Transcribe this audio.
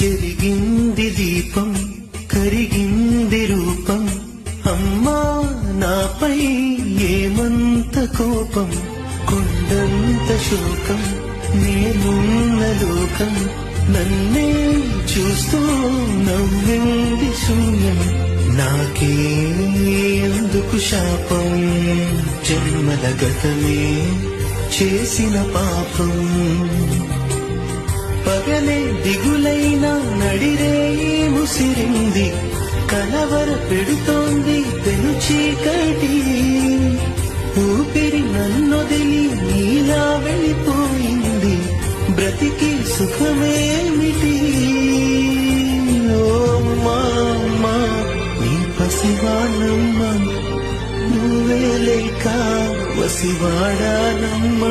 చెరిగింది దీపం కరిగింది రూపం అమ్మా నాపై ఏమంత కోపం కొండంత శోకం నేనున్న లోకం నన్నే చూస్తూ నవ్వింది శూన్యం నాకే ఎందుకు శాపం జన్మల గతమే చేసిన పాపం పగలే దిగులైన నడిరే ముసిరింది కలవర పెడుతోంది పెను చీకటి ఊపిరి నన్నొదిలి నీలా వెళ్ళిపోయింది బ్రతికి సుఖమేమిటి ఓ మామా నీ పసివానమ్మ నువ్వే లేక వసివాడానమ్మ